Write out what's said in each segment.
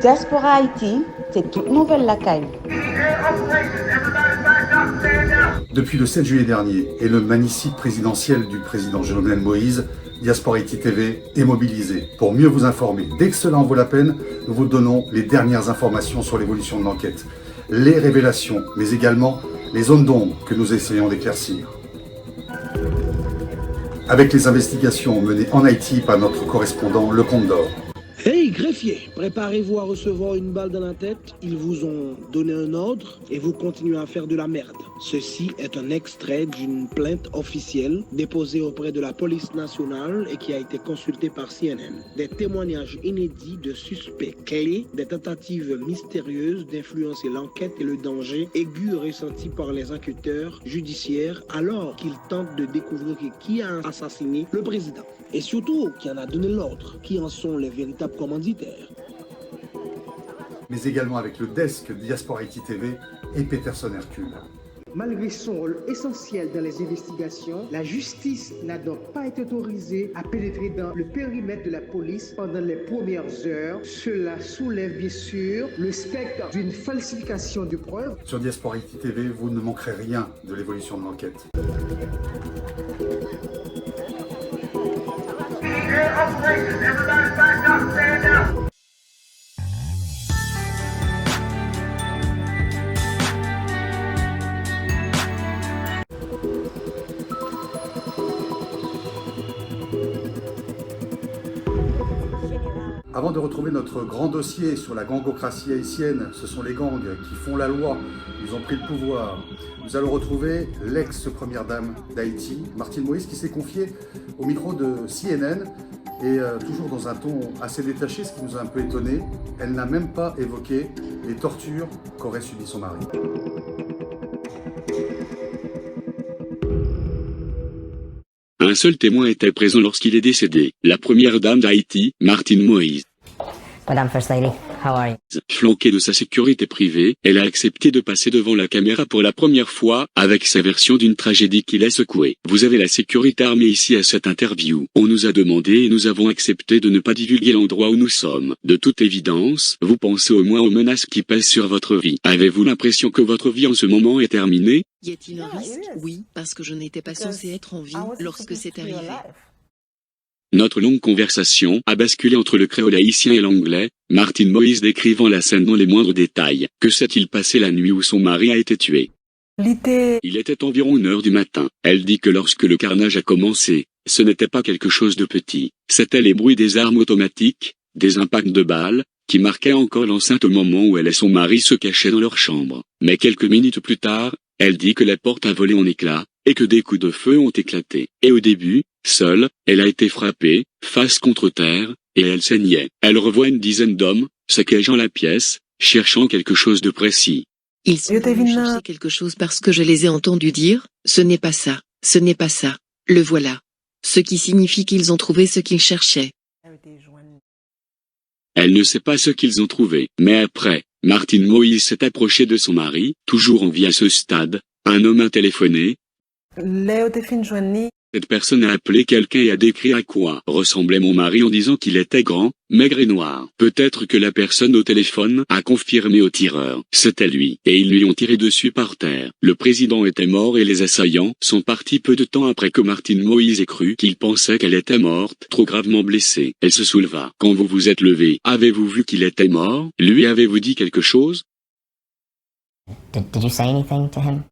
Diaspora Haïti, c'est toute nouvelle la caille. Depuis le 7 juillet dernier et le magnifique présidentiel du président Jovenel Moïse, Diaspora Haïti TV est mobilisée pour mieux vous informer. Dès que cela en vaut la peine, nous vous donnons les dernières informations sur l'évolution de l'enquête, les révélations, mais également les zones d'ombre que nous essayons d'éclaircir. Avec les investigations menées en Haïti par notre correspondant Le Comte d'Or. Hey greffier, préparez-vous à recevoir une balle dans la tête. Ils vous ont donné un ordre et vous continuez à faire de la merde. Ceci est un extrait d'une plainte officielle déposée auprès de la police nationale et qui a été consultée par CNN. Des témoignages inédits de suspects clés, des tentatives mystérieuses d'influencer l'enquête et le danger aigu ressenti par les enquêteurs judiciaires alors qu'ils tentent de découvrir qui a assassiné le président. Et surtout, qui en a donné l'ordre, qui en sont les véritables commanditaires. Mais également avec le desk Diaspora Haïti TV et Peterson Hercule. Malgré son rôle essentiel dans les investigations, la justice n'a donc pas été autorisée à pénétrer dans le périmètre de la police pendant les premières heures. Cela soulève bien sûr le spectre d'une falsification de preuves. Sur Diaspora Haïti TV, vous ne manquerez rien de l'évolution de l'enquête. Avant de retrouver notre grand dossier sur la gangocratie haïtienne, ce sont les gangs qui font la loi, ils ont pris le pouvoir. Nous allons retrouver l'ex-première dame d'Haïti, Martine Moïse, qui s'est confiée au micro de CNN et toujours dans un ton assez détaché, ce qui nous a un peu étonné. Elle n'a même pas évoqué les tortures qu'aurait subi son mari. Un seul témoin était présent lorsqu'il est décédé, la première dame d'Haïti, Martine Moïse. Madame First Lady, how are you? Flanquée de sa sécurité privée, elle a accepté de passer devant la caméra pour la première fois, avec sa version d'une tragédie qui l'a secouée. Vous avez la sécurité armée ici à cette interview. On nous a demandé et nous avons accepté de ne pas divulguer l'endroit où nous sommes. De toute évidence, vous pensez au moins aux menaces qui pèsent sur votre vie. Avez-vous l'impression que votre vie en ce moment est terminée? Y a-t-il un risque? Oui, parce que je n'étais pas censée être en vie lorsque c'est arrivé. Notre longue conversation a basculé entre le créole haïtien et l'anglais, Martine Moïse décrivant la scène dans les moindres détails. Que s'est-il passé la nuit où son mari a été tué? Il était environ 1h du matin. Elle dit que lorsque le carnage a commencé, ce n'était pas quelque chose de petit. C'était les bruits des armes automatiques, des impacts de balles, qui marquaient encore l'enceinte au moment où elle et son mari se cachaient dans leur chambre. Mais quelques minutes plus tard, elle dit que la porte a volé en éclats, et que des coups de feu ont éclaté. Et au début, seule, elle a été frappée, face contre terre, et elle saignait. Elle revoit une dizaine d'hommes, saccageant la pièce, cherchant quelque chose de précis. Ils sont venus chercher quelque chose parce que je les ai entendus dire, ce n'est pas ça, ce n'est pas ça, le voilà. Ce qui signifie qu'ils ont trouvé ce qu'ils cherchaient. Elle ne sait pas ce qu'ils ont trouvé. Mais après, Martine Moïse s'est approchée de son mari, toujours en vie à ce stade. Un homme a téléphoné. Cette personne a appelé quelqu'un et a décrit à quoi ressemblait mon mari en disant qu'il était grand, maigre et noir. Peut-être que la personne au téléphone a confirmé au tireur. C'était lui, et ils lui ont tiré dessus par terre. Le président était mort et les assaillants sont partis peu de temps après que Martine Moïse ait cru qu'il pensait qu'elle était morte, trop gravement blessée. Elle se souleva. Quand vous vous êtes levé, avez-vous vu qu'il était mort? Lui avez-vous dit quelque chose? Did you say anything to him?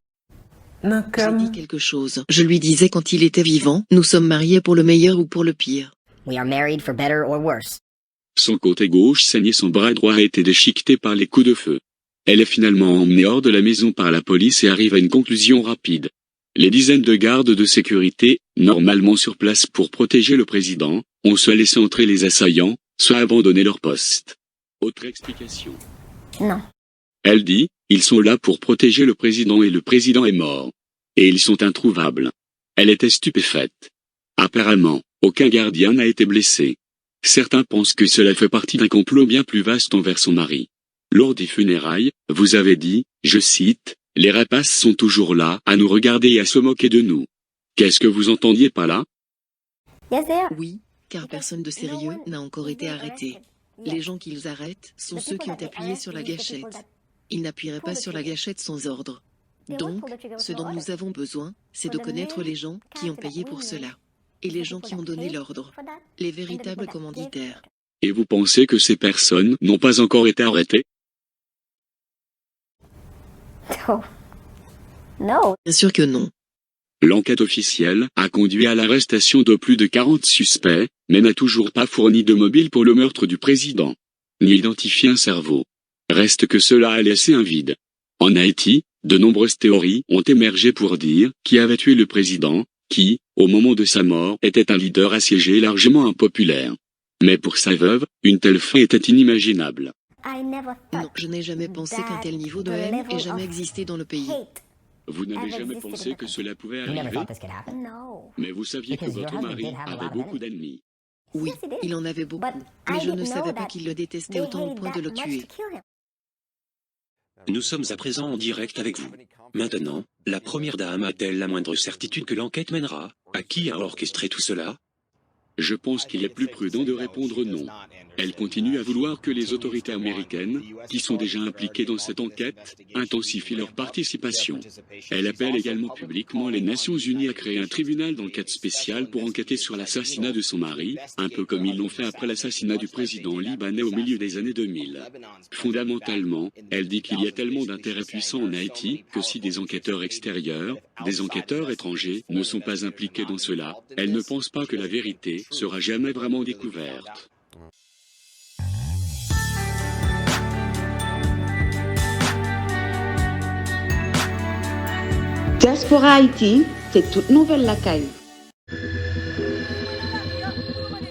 J'ai dit quelque chose. Je lui disais quand il était vivant, nous sommes mariés pour le meilleur ou pour le pire. We are married for better or worse. Son côté gauche saignait, son bras droit a été déchiqueté par les coups de feu. Elle est finalement emmenée hors de la maison par la police et arrive à une conclusion rapide. Les dizaines de gardes de sécurité, normalement sur place pour protéger le président, ont soit laissé entrer les assaillants, soit abandonné leur poste. Autre explication. Non. Elle dit, ils sont là pour protéger le président et le président est mort. Et ils sont introuvables. Elle était stupéfaite. Apparemment, aucun gardien n'a été blessé. Certains pensent que cela fait partie d'un complot bien plus vaste envers son mari. Lors des funérailles, vous avez dit, je cite, « Les rapaces sont toujours là, à nous regarder et à se moquer de nous. » Qu'est-ce que vous entendiez par là? Oui, car personne de sérieux n'a encore été arrêté. Les gens qu'ils arrêtent sont ceux qui ont appuyé sur la gâchette. Ils n'appuieraient pas sur la gâchette sans ordre. Donc, ce dont nous avons besoin, c'est de connaître les gens qui ont payé pour cela. Et les gens qui ont donné l'ordre. Les véritables commanditaires. Et vous pensez que ces personnes n'ont pas encore été arrêtées? Bien sûr que non. L'enquête officielle a conduit à l'arrestation de plus de 40 suspects, mais n'a toujours pas fourni de mobile pour le meurtre du président, ni identifié un cerveau. Reste que cela a laissé un vide. En Haïti, de nombreuses théories ont émergé pour dire qui avait tué le président, qui, au moment de sa mort, était un leader assiégé et largement impopulaire. Mais pour sa veuve, une telle fin était inimaginable. Non, je n'ai jamais pensé qu'un tel niveau de haine ait jamais existé dans le pays. Vous n'avez jamais pensé que cela pouvait arriver? Mais vous saviez que votre mari avait beaucoup d'ennemis. Oui, il en avait beaucoup, mais je ne savais pas qu'il le détestait autant au point de le tuer. Nous sommes à présent en direct avec vous. Maintenant, la première dame a-t-elle la moindre certitude que l'enquête mènera? À qui a orchestré tout cela? Je pense qu'il est plus prudent de répondre non. Elle continue à vouloir que les autorités américaines, qui sont déjà impliquées dans cette enquête, intensifient leur participation. Elle appelle également publiquement les Nations Unies à créer un tribunal d'enquête spécial pour enquêter sur l'assassinat de son mari, un peu comme ils l'ont fait après l'assassinat du président libanais au milieu des années 2000. Fondamentalement, elle dit qu'il y a tellement d'intérêts puissants en Haïti que si des enquêteurs extérieurs, des enquêteurs étrangers, ne sont pas impliqués dans cela, elle ne pense pas que la vérité sera jamais vraiment découverte. Diaspora Haïti, c'est toute nouvelle la caille.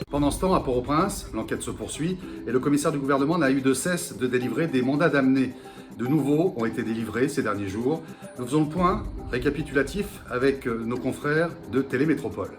Pendant ce temps, à Port-au-Prince, l'enquête se poursuit et le commissaire du gouvernement n'a eu de cesse de délivrer des mandats d'amener. De nouveaux ont été délivrés ces derniers jours. Nous faisons le point récapitulatif avec nos confrères de Télémétropole.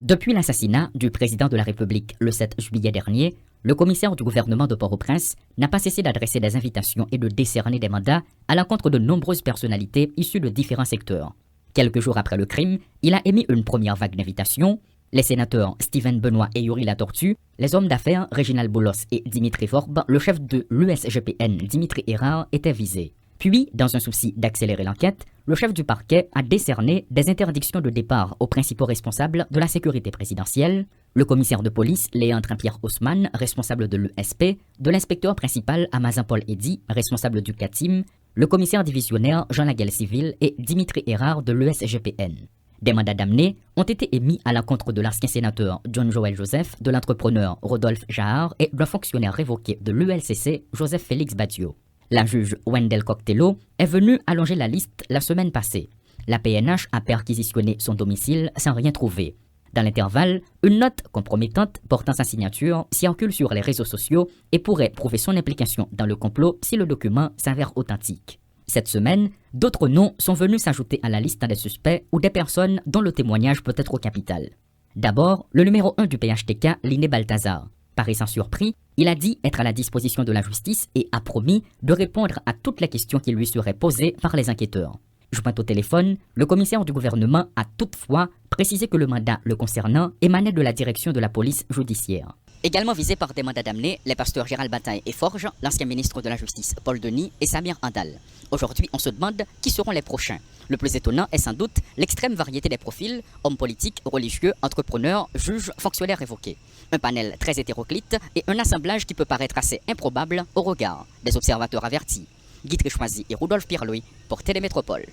Depuis l'assassinat du président de la République le 7 juillet dernier, le commissaire du gouvernement de Port-au-Prince n'a pas cessé d'adresser des invitations et de décerner des mandats à l'encontre de nombreuses personnalités issues de différents secteurs. Quelques jours après le crime, il a émis une première vague d'invitations. Les sénateurs Steven Benoît et Yuri Latortue, les hommes d'affaires Réginald Boulos et Dimitri Forbe, le chef de l'USGPN Dimitri Erard étaient visés. Puis, dans un souci d'accélérer l'enquête, le chef du parquet a décerné des interdictions de départ aux principaux responsables de la sécurité présidentielle, le commissaire de police Léandre Pierre Haussmann, responsable de l'ESP, de l'inspecteur principal Amazan-Paul Eddy, responsable du CATIM, le commissaire divisionnaire Jean Laguel Civil et Dimitri Erard de l'ESGPN. Des mandats d'amener ont été émis à l'encontre de l'ancien sénateur John Joël Joseph, de l'entrepreneur Rodolphe Jahar et d'un fonctionnaire révoqué de l'ULCC, Joseph Félix Badio. La juge Wendell Coctello est venue allonger la liste la semaine passée. La PNH a perquisitionné son domicile sans rien trouver. Dans l'intervalle, une note compromettante portant sa signature circule sur les réseaux sociaux et pourrait prouver son implication dans le complot si le document s'avère authentique. Cette semaine, d'autres noms sont venus s'ajouter à la liste des suspects ou des personnes dont le témoignage peut être capital. D'abord, le numéro 1 du PHTK, Liné Balthazar. Paraissant surpris, il a dit être à la disposition de la justice et a promis de répondre à toutes les questions qui lui seraient posées par les enquêteurs. Joint au téléphone, le commissaire du gouvernement a toutefois précisé que le mandat le concernant émanait de la direction de la police judiciaire. Également visés par des mandats d'amener, les pasteurs Gérald Bataille et Forge, l'ancien ministre de la Justice Paul Denis et Samir Andal. Aujourd'hui, on se demande qui seront les prochains. Le plus étonnant est sans doute l'extrême variété des profils, hommes politiques, religieux, entrepreneurs, juges, fonctionnaires évoqués. Un panel très hétéroclite et un assemblage qui peut paraître assez improbable au regard des observateurs avertis. Guy Tréchoisy et Rudolf Pierre-Louis pour Télémétropole.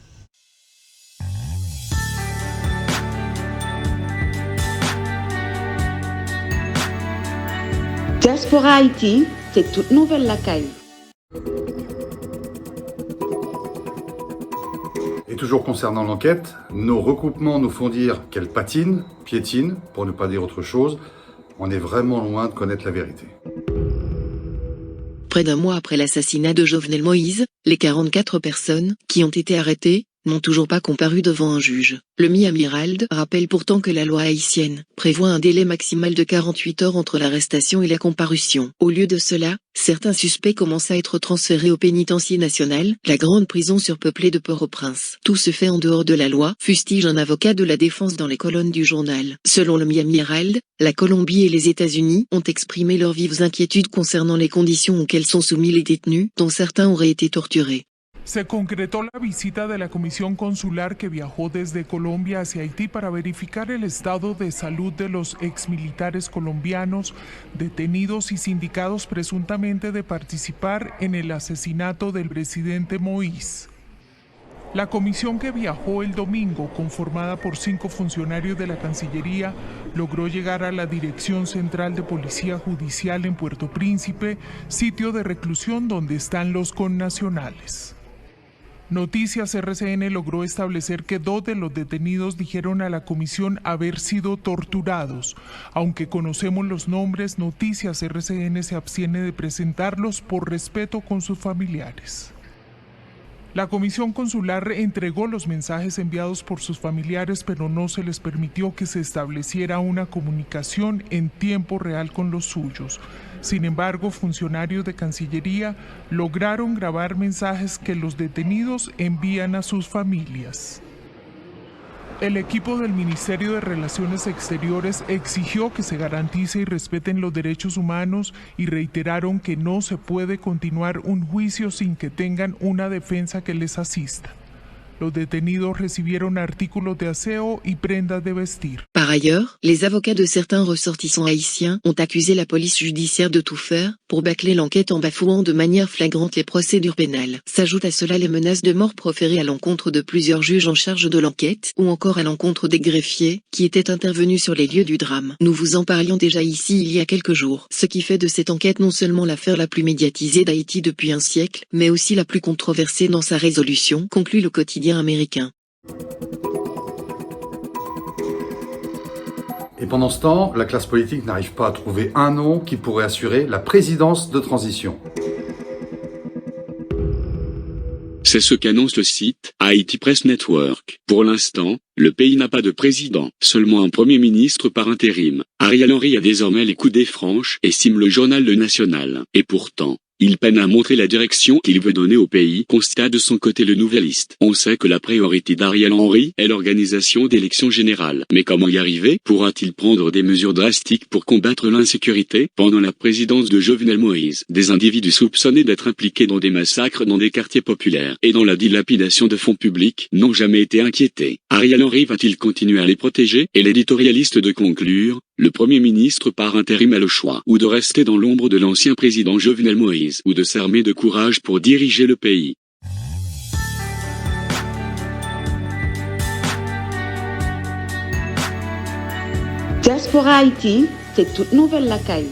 Diaspora Haïti, c'est toute nouvelle la caille. Et toujours concernant l'enquête, nos recoupements nous font dire qu'elle patine, piétine, pour ne pas dire autre chose. On est vraiment loin de connaître la vérité. Près d'un mois après l'assassinat de Jovenel Moïse, les 44 personnes qui ont été arrêtées n'ont toujours pas comparu devant un juge. Le Miami Herald rappelle pourtant que la loi haïtienne prévoit un délai maximal de 48 heures entre l'arrestation et la comparution. Au lieu de cela, certains suspects commencent à être transférés au pénitencier national, la grande prison surpeuplée de Port-au-Prince. Tout se fait en dehors de la loi, fustige un avocat de la défense dans les colonnes du journal. Selon le Miami Herald, la Colombie et les États-Unis ont exprimé leurs vives inquiétudes concernant les conditions auxquelles sont soumis les détenus, dont certains auraient été torturés. Se concretó la visita de la comisión consular que viajó desde Colombia hacia Haití para verificar el estado de salud de los exmilitares colombianos detenidos y sindicados presuntamente de participar en el asesinato del presidente Moïse. La comisión que viajó el domingo, conformada por 5 funcionarios de la Cancillería, logró llegar a la Dirección Central de Policía Judicial en Puerto Príncipe, sitio de reclusión donde están los connacionales. Noticias RCN logró establecer que 2 de los detenidos dijeron a la comisión haber sido torturados. Aunque conocemos los nombres, Noticias RCN se abstiene de presentarlos por respeto con sus familiares. La comisión consular entregó los mensajes enviados por sus familiares, pero no se les permitió que se estableciera una comunicación en tiempo real con los suyos. Sin embargo, funcionarios de Cancillería lograron grabar mensajes que los detenidos envían a sus familias. El equipo del Ministerio de Relaciones Exteriores exigió que se garantice y respeten los derechos humanos y reiteraron que no se puede continuar un juicio sin que tengan una defensa que les asista. Los detenidos recibieron artículos de aseo y prendas de vestir. Par ailleurs, les avocats de certains ressortissants haïtiens ont accusé la police judiciaire de tout faire pour bâcler l'enquête en bafouant de manière flagrante les procédures pénales. S'ajoutent à cela les menaces de mort proférées à l'encontre de plusieurs juges en charge de l'enquête ou encore à l'encontre des greffiers qui étaient intervenus sur les lieux du drame. Nous vous en parlions déjà ici il y a quelques jours, ce qui fait de cette enquête non seulement l'affaire la plus médiatisée d'Haïti depuis un siècle, mais aussi la plus controversée dans sa résolution, conclut le quotidien américain. Et pendant ce temps, la classe politique n'arrive pas à trouver un nom qui pourrait assurer la présidence de transition. C'est ce qu'annonce le site Haiti Press Network. Pour l'instant, le pays n'a pas de président, seulement un premier ministre par intérim. Ariel Henry a désormais les coudées franches, estime le journal Le National. Et pourtant, il peine à montrer la direction qu'il veut donner au pays, constate de son côté le Nouvelliste. On sait que la priorité d'Ariel Henry est l'organisation d'élections générales. Mais comment y arriver? Pourra-t-il prendre des mesures drastiques pour combattre l'insécurité? Pendant la présidence de Jovenel Moïse, des individus soupçonnés d'être impliqués dans des massacres dans des quartiers populaires et dans la dilapidation de fonds publics n'ont jamais été inquiétés. Ariel Henry va-t-il continuer à les protéger? Et l'éditorialiste de conclure, le Premier ministre par intérim a le choix, ou de rester dans l'ombre de l'ancien président Jovenel Moïse, ou de s'armer de courage pour diriger le pays. Diaspora Haïti, c'est toute nouvelle la caille.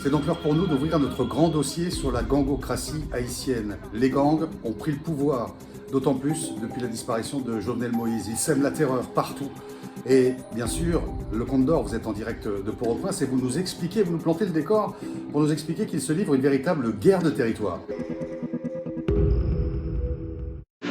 C'est donc l'heure pour nous d'ouvrir notre grand dossier sur la gangocratie haïtienne. Les gangs ont pris le pouvoir, d'autant plus depuis la disparition de Jovenel Moïse. Ils sèment la terreur partout. Et bien sûr, le Comte d'Or, vous êtes en direct de Port-au-Prince et vous nous expliquez, vous nous plantez le décor pour nous expliquer qu'il se livre une véritable guerre de territoire.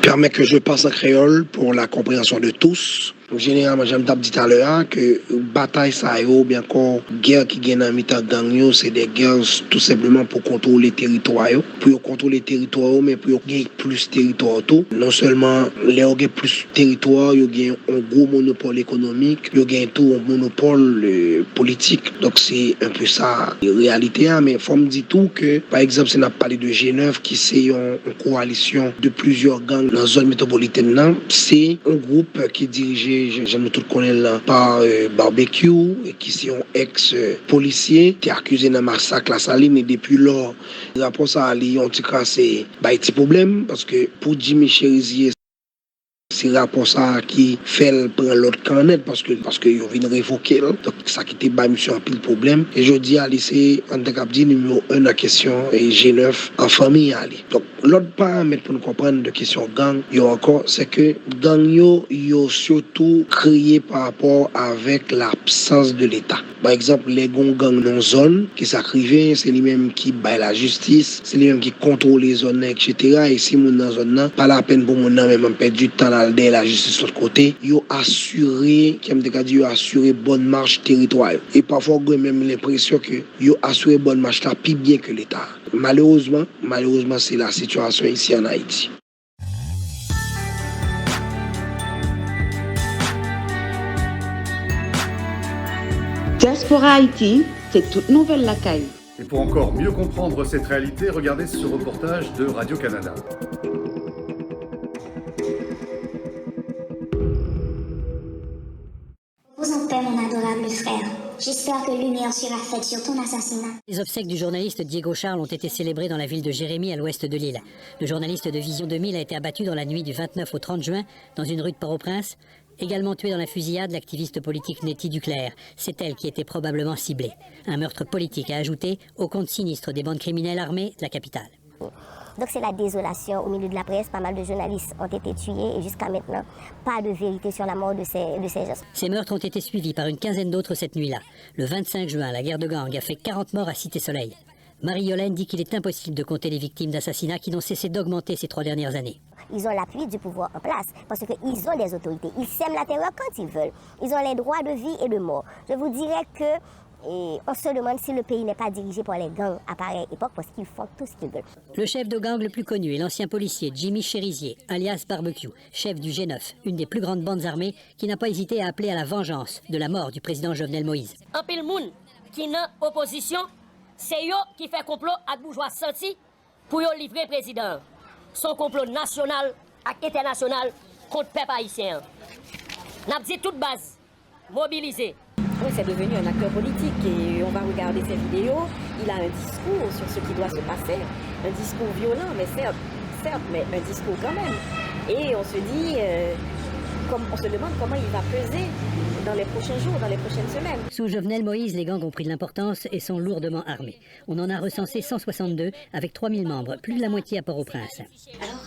Permet que je passe en créole pour la compréhension de tous. Généralement, j'aime dit tout à l'heure que bataille ça ou bien qu'on guerre qui gagne en mi-temps gang yo, c'est des guerres tout simplement pour contrôler les territoires, pour contrôler les territoires, mais pour gagner plus de territoire tout. Non seulement les ont plus de territoire, ils gagnent un gros monopole économique, ils gagnent tout un monopole politique. Donc c'est un peu ça la réalité, mais il faut me dire tout que par exemple, si on a parlé de G9 qui c'est une coalition de plusieurs gangs dans la zone métropolitaine, c'est un groupe qui est dirigé, j'aime tout connaître là, par Barbecue, qui c'est un ex-policier, qui est accusé d'un massacre à Saline, mais depuis lors, le rapport ça a en tout cas c'est un petit problème, parce que pour Jimmy Cherizier, c'est rapport ça qui fait prendre l'autre canet parce que ils viennent révoquer. Donc ça qui était bas monsieur un pile problème. Et je dis à lycée en tant qu'abdi numéro 1 la question et G9 en famille aller. Donc l'autre paramètre pour nous comprendre de question gang, c'est que gang yo surtout créé par rapport avec l'absence de l'État. Par exemple, les gangs dans zone qui s'acrivent, c'est lui-même qui baille la justice, c'est lui-même qui contrôle les zones, etc. Et si mon dans zone pas la peine pour mon même perdre du temps à la justice de l'autre côté, yo assuré, qui me dit assuré bonne marche territoire. Et parfois même l'impression que yo assuré bonne marche là plus bien que l'État. Malheureusement, c'est la situation ici en Haïti. Diaspora Haïti, c'est toute nouvelle la caille. Et pour encore mieux comprendre cette réalité, regardez ce reportage de Radio-Canada. Vous en paix, mon adorable frère. J'espère que lumière sera faite sur ton assassinat. Les obsèques du journaliste Diego Charles ont été célébrées dans la ville de Jérémie, à l'ouest de l'île. Le journaliste de Vision 2000 a été abattu dans la nuit du 29 au 30 juin dans une rue de Port-au-Prince. Également tuée dans la fusillade, l'activiste politique Nettie Duclerc. C'est elle qui était probablement ciblée. Un meurtre politique à ajouter au compte sinistre des bandes criminelles armées de la capitale. Donc c'est la désolation au milieu de la presse. Pas mal de journalistes ont été tués et jusqu'à maintenant, pas de vérité sur la mort de ces gens. Ces meurtres ont été suivis par une quinzaine d'autres cette nuit-là. Le 25 juin, la guerre de gang a fait 40 morts à Cité-Soleil. Marie-Yolène dit qu'il est impossible de compter les victimes d'assassinats qui n'ont cessé d'augmenter ces 3 dernières années. Ils ont l'appui du pouvoir en place parce qu'ils ont des autorités. Ils sèment la terreur quand ils veulent. Ils ont les droits de vie et de mort. Je vous dirais que on se demande si le pays n'est pas dirigé par les gangs à pareille époque parce qu'ils font tout ce qu'ils veulent. Le chef de gang le plus connu est l'ancien policier Jimmy Chérizier, alias Barbecue, chef du G9, une des plus grandes bandes armées qui n'a pas hésité à appeler à la vengeance de la mort du président Jovenel Moïse. Un pile moun qui n'a opposition, c'est yo qui fait complot avec bourgeois senti pour yo livrer président. Son complot national et international contre le peuple haïtien. N'a dit toute base, mobilisée. Oui, c'est devenu un acteur politique et on va regarder ses vidéos. Il a un discours sur ce qui doit se passer, un discours violent, mais certes, mais un discours quand même. Et on se dit, on se demande comment il va peser dans les prochains jours, dans les prochaines semaines. Sous Jovenel Moïse, les gangs ont pris de l'importance et sont lourdement armés. On en a recensé 162 avec 3000 membres, plus de la moitié à Port-au-Prince. Alors,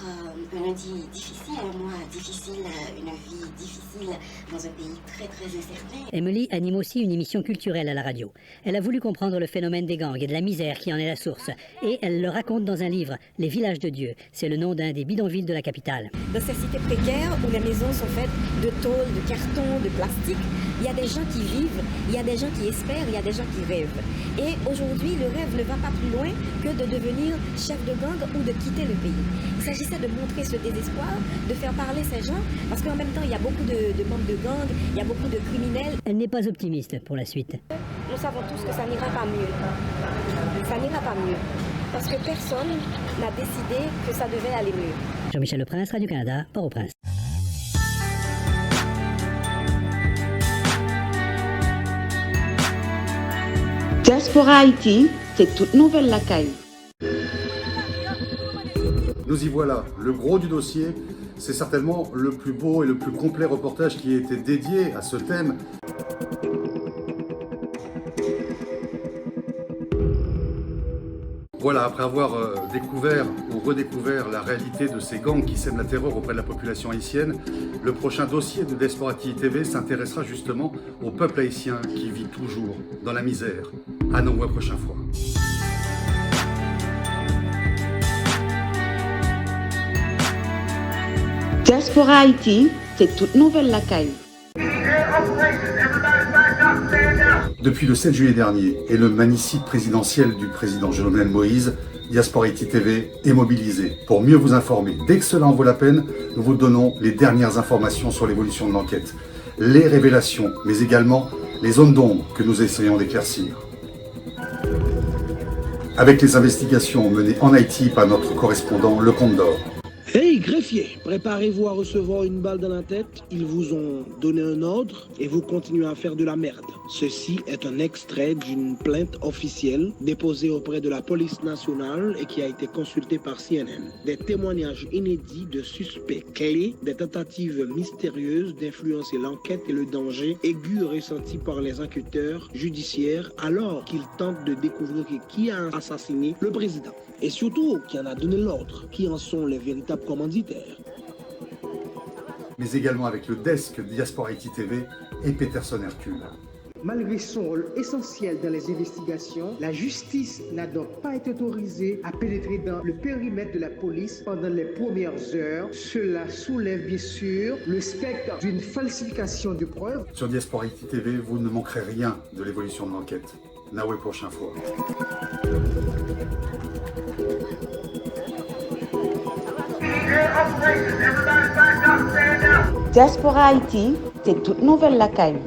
un lundi difficile, un mois difficile, une vie difficile dans un pays très très incertain. Emily anime aussi une émission culturelle à la radio. Elle a voulu comprendre le phénomène des gangs et de la misère qui en est la source. Et elle le raconte dans un livre, Les Villages de Dieu. C'est le nom d'un des bidonvilles de la capitale. Dans ces cités précaires où les maisons sont faites de tôle, de carton, de plastique, il y a des gens qui vivent, il y a des gens qui espèrent, il y a des gens qui rêvent. Et aujourd'hui, le rêve ne va pas plus loin que de devenir chef de gang ou de quitter le pays. Il s'agissait de montrer ce désespoir, de faire parler ces gens, parce qu'en même temps, il y a beaucoup de membres de gang, il y a beaucoup de criminels. Elle n'est pas optimiste pour la suite. Nous savons tous que ça n'ira pas mieux. Ça n'ira pas mieux. Parce que personne n'a décidé que ça devait aller mieux. Jean-Michel Leprince, Radio-Canada, Port-au-Prince. Diaspora Haïti, c'est toute nouvelle la caille. Nous y voilà, le gros du dossier, c'est certainement le plus beau et le plus complet reportage qui a été dédié à ce thème. Voilà, après avoir découvert ou redécouvert la réalité de ces gangs qui sèment la terreur auprès de la population haïtienne, le prochain dossier de Diaspora TV s'intéressera justement au peuple haïtien qui vit toujours dans la misère. À nous, la prochaine fois. Diaspora Haïti, c'est toute nouvelle la caille. Depuis le 7 juillet dernier et le manicide présidentiel du président Jovenel Moïse, Diaspora TV est mobilisé pour mieux vous informer. Dès que cela en vaut la peine, nous vous donnons les dernières informations sur l'évolution de l'enquête, les révélations, mais également les zones d'ombre que nous essayons d'éclaircir. Avec les investigations menées en Haïti par notre correspondant Le Comte d'Or. Hey greffier, préparez-vous à recevoir une balle dans la tête. Ils vous ont donné un ordre et vous continuez à faire de la merde. Ceci est un extrait d'une plainte officielle déposée auprès de la police nationale et qui a été consultée par CNN. Des témoignages inédits de suspects clés, des tentatives mystérieuses d'influencer l'enquête et le danger aigu ressenti par les enquêteurs judiciaires alors qu'ils tentent de découvrir qui a assassiné le président. Et surtout, qui en a donné l'ordre, qui en sont les véritables commanditaires. Mais également avec le desk Diaspora Haïti TV et Peterson Hercule. Malgré son rôle essentiel dans les investigations, la justice n'a donc pas été autorisée à pénétrer dans le périmètre de la police pendant les premières heures. Cela soulève bien sûr le spectre d'une falsification de preuves. Sur Diaspora Haïti TV, vous ne manquerez rien de l'évolution de l'enquête. Naoué prochain fois. Diaspora Haïti, c'est toute nouvelle la caille.